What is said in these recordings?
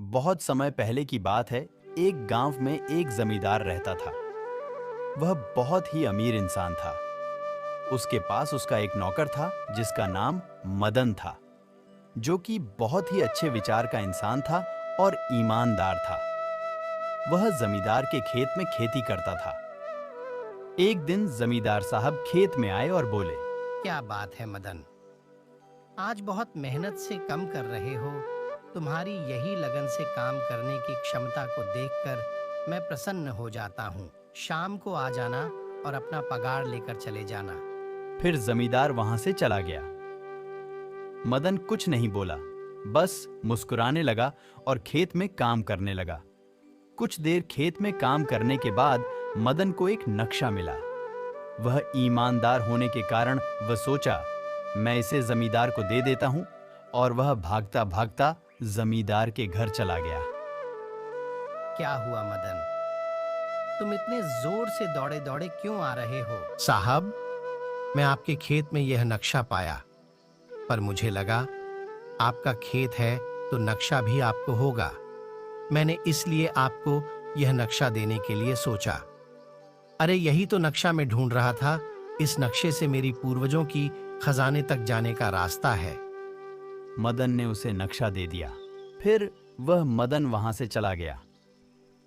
बहुत समय पहले की बात है। एक गांव में एक जमींदार रहता था। वह बहुत ही अमीर इंसान था। उसके पास उसका एक नौकर था जिसका नाम मदन था, जो कि बहुत ही अच्छे विचार का इंसान था और ईमानदार था। वह जमींदार के खेत में खेती करता था। एक दिन जमींदार साहब खेत में आए और बोले, क्या बात है मदन, आज बहुत मेहनत से कम कर रहे हो। तुम्हारी यही लगन से काम करने की क्षमता को देखकर मैं प्रसन्न हो जाता हूँ। शाम को आ जाना और अपना पगार लेकर चले जाना। फिर जमींदार वहां से चला गया। मदन कुछ नहीं बोला, बस मुस्कुराने लगा और खेत में काम करने लगा। कुछ देर खेत में काम करने के बाद मदन को एक नक्शा मिला। वह ईमानदार होने के कारण वह सोचा, मैं इसे जमींदार को दे देता हूं, और वह भागता भागता जमींदार के घर चला गया। क्या हुआ मदन, तुम इतने जोर से दौड़े दौड़े क्यों आ रहे हो? साहब, मैं आपके खेत में यह नक्शा पाया, पर मुझे लगा आपका खेत है तो नक्शा भी आपको होगा। मैंने इसलिए आपको यह नक्शा देने के लिए सोचा। अरे यही तो नक्शा मैं ढूंढ रहा था। इस नक्शे से मेरी पूर्वजों की खजाने तक जाने का रास्ता है। मदन ने उसे नक्शा दे दिया। फिर वह मदन वहां से चला गया।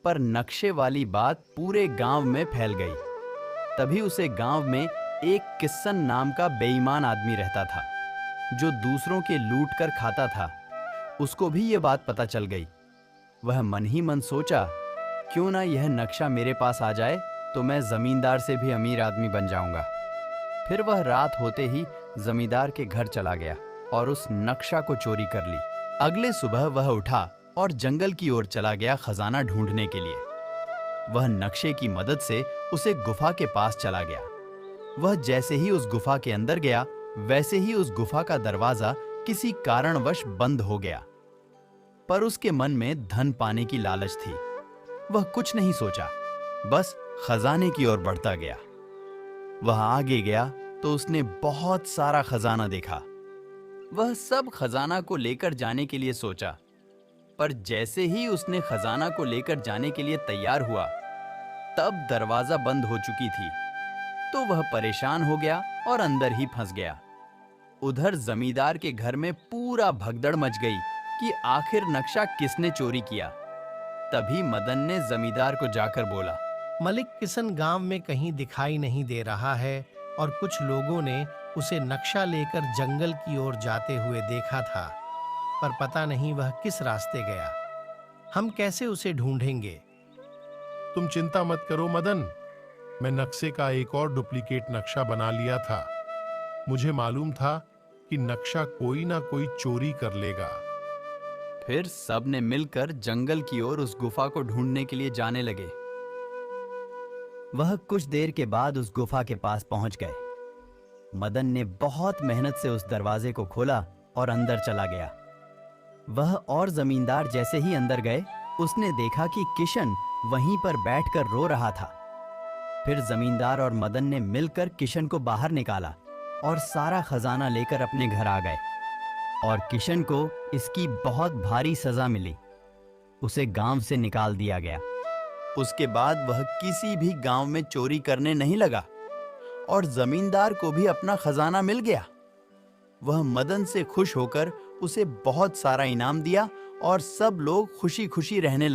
पर नक्शे वाली बात पूरे गांव में फैल गई। तभी उसे गांव में एक किस्सन नाम का बेईमान आदमी रहता था, जो दूसरों के लूट कर खाता था। उसको भी ये बात पता चल गई। वह मन ही मन सोचा, क्यों ना यह नक्शा मेरे पास आ जाए तो मैं जमींदार से भी अमीर आदमी बन जाऊंगा। फिर वह रात होते ही जमींदार के घर चला गया और उस नक्शा को चोरी कर ली। अगले सुबह वह उठा और जंगल की ओर चला गया खजाना ढूंढने के लिए। वह नक्शे की मदद से उसे गुफा के पास चला गया। वह जैसे ही उस गुफा के अंदर गया, वैसे ही उस गुफा का दरवाजा किसी कारणवश बंद हो गया। पर उसके मन में धन पाने की लालच थी। वह कुछ नहीं सोचा, बस खजाने की ओर बढ़ता गया। वह आगे गया तो उसने बहुत सारा खजाना देखा। वह सब खजाना को लेकर जाने के लिए सोचा, पर जैसे ही उसने खजाना को लेकर जाने के लिए तैयार हुआ, तब दरवाजा बंद हो चुकी थी। तो वह परेशान हो गया और अंदर ही फंस गया। उधर जमींदार के घर में पूरा भगदड़ मच गई कि आखिर नक्शा किसने चोरी किया। तभी मदन ने जमींदार को जाकर बोला, मलिक किशन गांव में कहीं दिखाई नहीं दे रहा है और कुछ लोगों ने उसे नक्शा लेकर जंगल की ओर जाते हुए देखा था, पर पता नहीं वह किस रास्ते गया। हम कैसे उसे ढूंढेंगे? तुम चिंता मत करो मदन, मैं नक्शे का एक और डुप्लीकेट नक्शा बना लिया था। मुझे मालूम था कि नक्शा कोई ना कोई चोरी कर लेगा। फिर सब ने मिलकर जंगल की ओर उस गुफा को ढूंढने के लिए जाने लगे। वह कुछ देर के बाद उस गुफा के पास पहुंच गए। मदन ने बहुत मेहनत से उस दरवाजे को खोला और अंदर चला गया। वह और जमींदार जैसे ही अंदर गए, उसने देखा कि किशन वहीं पर बैठकर रो रहा था। फिर जमींदार और मदन ने मिलकर किशन को बाहर निकाला और सारा खजाना लेकर अपने घर आ गए। और किशन को इसकी बहुत भारी सजा मिली। उसे गांव से निकाल दिया गया। उसके बाद वह किसी भी गांव में चोरी करने नहीं लगा और जमींदार को भी अपना खजाना मिल गया। वह मदन से खुश होकर उसे बहुत सारा इनाम दिया और सब लोग खुशी खुशी रहने लगे।